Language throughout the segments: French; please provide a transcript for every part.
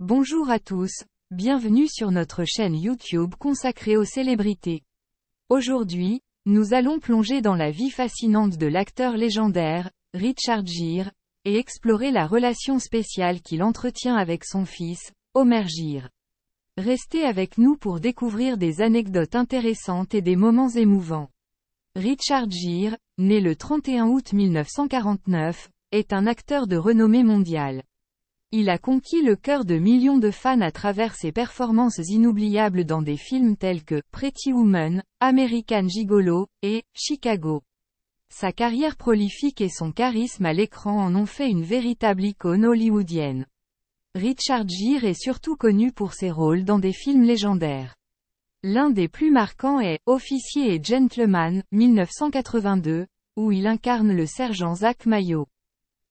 Bonjour à tous, bienvenue sur notre chaîne YouTube consacrée aux célébrités. Aujourd'hui, nous allons plonger dans la vie fascinante de l'acteur légendaire, Richard Gere, et explorer la relation spéciale qu'il entretient avec son fils, Homer Gere. Restez avec nous pour découvrir des anecdotes intéressantes et des moments émouvants. Richard Gere, né le 31 août 1949, est un acteur de renommée mondiale. Il a conquis le cœur de millions de fans à travers ses performances inoubliables dans des films tels que Pretty Woman, American Gigolo et Chicago. Sa carrière prolifique et son charisme à l'écran en ont fait une véritable icône hollywoodienne. Richard Gere est surtout connu pour ses rôles dans des films légendaires. L'un des plus marquants est Officier et Gentleman, 1982, où il incarne le sergent Zach Mayo.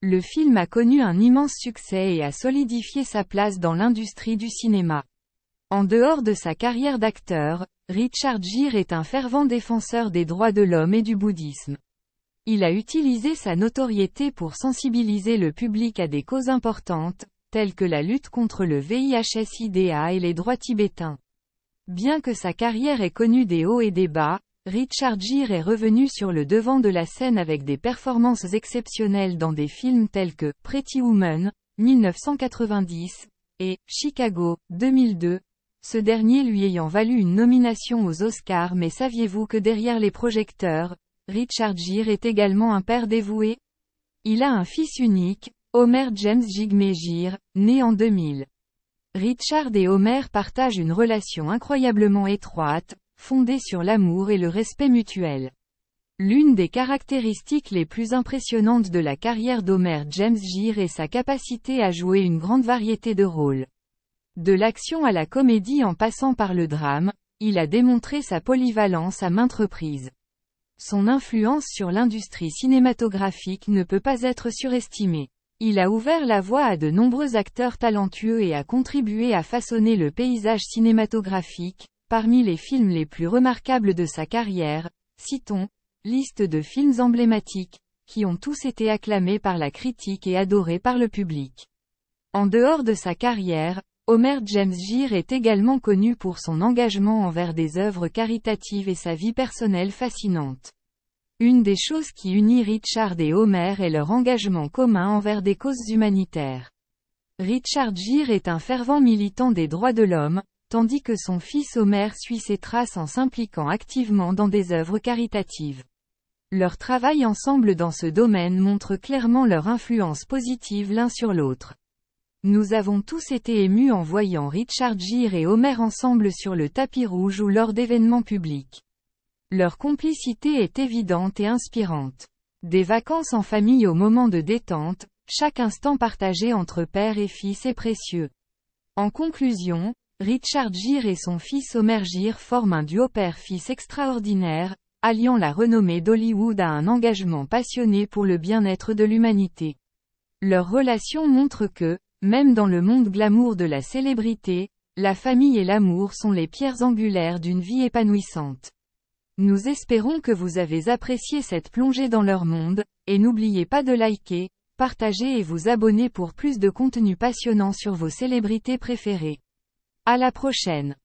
Le film a connu un immense succès et a solidifié sa place dans l'industrie du cinéma. En dehors de sa carrière d'acteur, Richard Gere est un fervent défenseur des droits de l'homme et du bouddhisme. Il a utilisé sa notoriété pour sensibiliser le public à des causes importantes, telles que la lutte contre le VIH-Sida et les droits tibétains. Bien que sa carrière ait connu des hauts et des bas, Richard Gere est revenu sur le devant de la scène avec des performances exceptionnelles dans des films tels que Pretty Woman, 1990, et Chicago, 2002, ce dernier lui ayant valu une nomination aux Oscars. Mais saviez-vous que derrière les projecteurs, Richard Gere est également un père dévoué? Il a un fils unique, Homer James Jigme Gere, né en 2000. Richard et Homer partagent une relation incroyablement étroite, fondée sur l'amour et le respect mutuel. L'une des caractéristiques les plus impressionnantes de la carrière d'Homer James Gere est sa capacité à jouer une grande variété de rôles. De l'action à la comédie en passant par le drame, il a démontré sa polyvalence à maintes reprises. Son influence sur l'industrie cinématographique ne peut pas être surestimée. Il a ouvert la voie à de nombreux acteurs talentueux et a contribué à façonner le paysage cinématographique. Parmi les films les plus remarquables de sa carrière, citons, liste de films emblématiques, qui ont tous été acclamés par la critique et adorés par le public. En dehors de sa carrière, Homer James Gere est également connu pour son engagement envers des œuvres caritatives et sa vie personnelle fascinante. Une des choses qui unit Richard et Homer est leur engagement commun envers des causes humanitaires. Richard Gere est un fervent militant des droits de l'homme, tandis que son fils Homer suit ses traces en s'impliquant activement dans des œuvres caritatives. Leur travail ensemble dans ce domaine montre clairement leur influence positive l'un sur l'autre. Nous avons tous été émus en voyant Richard Gere et Homer ensemble sur le tapis rouge ou lors d'événements publics. Leur complicité est évidente et inspirante. Des vacances en famille au moment de détente, chaque instant partagé entre père et fils est précieux. En conclusion, Richard Gere et son fils Homer Gere forment un duo père-fils extraordinaire, alliant la renommée d'Hollywood à un engagement passionné pour le bien-être de l'humanité. Leur relation montre que, même dans le monde glamour de la célébrité, la famille et l'amour sont les pierres angulaires d'une vie épanouissante. Nous espérons que vous avez apprécié cette plongée dans leur monde, et n'oubliez pas de liker, partager et vous abonner pour plus de contenu passionnant sur vos célébrités préférées. À la prochaine.